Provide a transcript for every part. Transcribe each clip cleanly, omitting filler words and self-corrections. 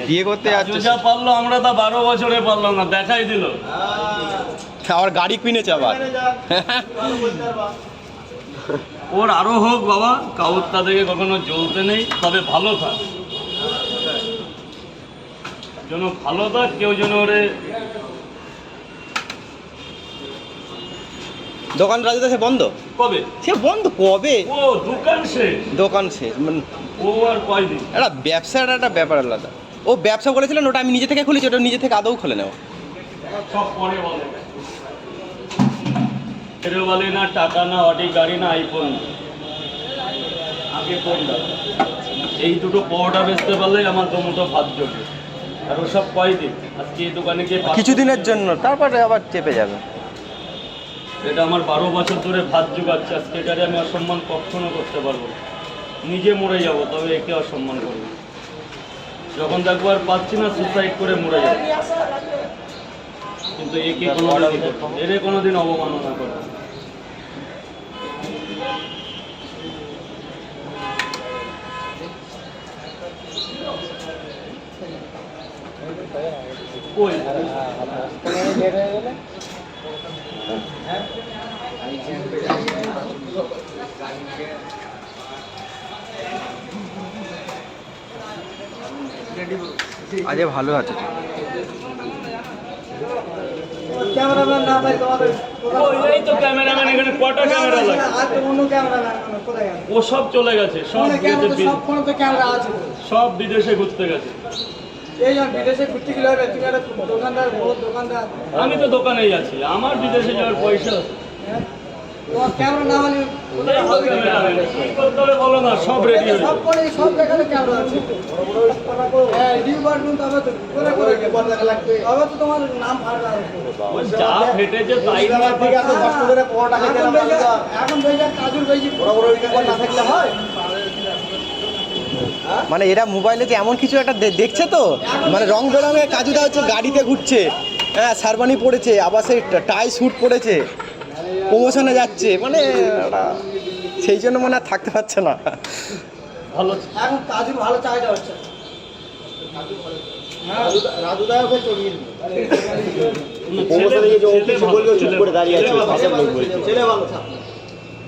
বিয়ে করতে যাচ্ছে, যা পারলো আমরা তা 12 বছরে পারলাম না, দেখাই দিল। আবার গাড়ি কিনেছে আবার। ওর আরো হোক বাবা, কাউর তাদেরকে কখনো জ্বলতে নেই, তবে ভালো থাক, যেন ভালো থাক, কেউ যেন ওরে। দোকান রাজুদা সে বন্ধ কবে? সে বন্ধ কবে? ও দোকান শেষ, দোকান শেষ মানে ও আর কয়দিন। একটা ব্যবসার একটা ব্যাপার আলাদা। ও ব্যবসা করেছিলেন, ওটা আমি নিজে থেকে খুলেছি, ওটা নিজে থেকে আদৌ খুলে নেও। সব পরে বলে, ফেরে বলে না টাকা না অডি গাড়ি না আইফোন, আগে কোনটা? এই দুটো পরোটা বেচতে পারলে আমার দুমুঠো ভাত জোটে। আর ওসব কয়দিন, আজকে এই দোকানে গিয়ে কিছুদিনের জন্য, তারপরে আবার চেপে যাবে। এটা আমার 12 বছর ধরে ভাত জোগাচ্ছে, আজকে এটারে আমি অসম্মান কখনো করতে পারবো না। নিজে মরে যাব, তবে একে অসম্মান করবো। যখন দেখবো আর পাচ্ছি না, সুসাইড করে মরে যাবো, কিন্তু একে এরে কোনোদিন অবমাননা করবো না। কই আজ ভালো আছে। ক্যামেরাম্যান না ভাই তোমাদের, এই তো ক্যামেরাম্যান, এখানে কটা ক্যামেরা লাগে? আর তো অন্য ক্যামেরাম্যান কোথায় গেল? ও সব চলে গেছে, সব সব ফোনে তো ক্যামেরা আছে, সব বিদেশে ঘুরতে গেছে। এই যখন বিদেশে ঘুরতে গেলে হবে, তুমি একটা দোকানদার, বড় দোকানদার। আমি তো দোকানেই আছি, আমার বিদেশে যাওয়ার পয়সা আছে। হ্যাঁ? তোমার ক্যামেরা না হলে কি করতে হবে বলো না, সব রেডি হয়ে সব করে সব জায়গায় ক্যামেরা আছে। হ্যাঁ, ডিপার্টমেন্ট তবে তো করে করে লাগবে, তবে তো তোমার নাম ফাড়া আছে। যা ফেটেছে তাই এখন বেজা কাজুর বেশি বড় বড় না থাকলে হয়। মানে এরা মোবাইলে যে এমন কিছু একটা দেখছে তো, মানে রং বেরঙের কাজুদা হচ্ছে গাড়িতে ঘুরছে, হ্যাঁ শারবানি পড়েছে, আবার সেই টাই স্যুট পরেছে, প্রমোশনে যাচ্ছে, মানে সেই জন্য মনে আর থাকতে পারছে না। ভালো এখন কাজুর ভালো চাহিদা হচ্ছে।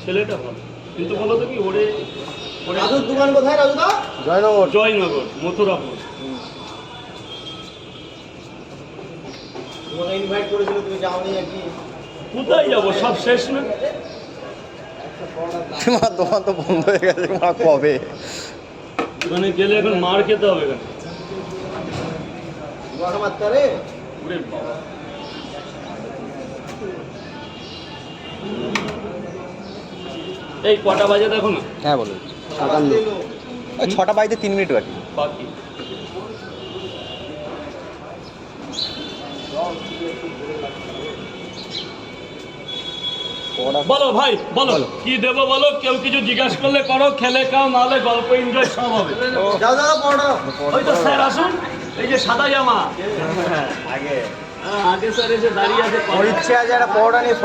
ছেলেটা ভালো, কিন্তু বলো তো কি ওরে রাজুর দোকান কোথায়? রাজুদা জয়নগর, জয়নগর, মথুরাপুর। তোমাকে ইনভাইট করেছিল, তুমি যাওনি নাকি? কোথায় যাবো, সব শেষ না? তোমার দোকান তো বন্ধ হয়ে গেছে, তোমার কবে? মানে গেলে এখন মার খেতে হবে কেন? ওরে বাবা, এই কটা বাজে দেখো না? হ্যাঁ বলো। 6টা বাজতে 3 মিনিট বাকি। বাকি বলো ভাই, বলো কি দেবো বলো। কেউ কিছু জিজ্ঞাসা করলে করো, খেলে খাও, নাহলে গল্প এনজয় সব হবে। ওই তো স্যার আসুন, এই যে সাদা জামা, আগে স্যার এসে দাঁড়িয়ে আছে। ইচ্ছে আছে একটা পরোটা নিয়ে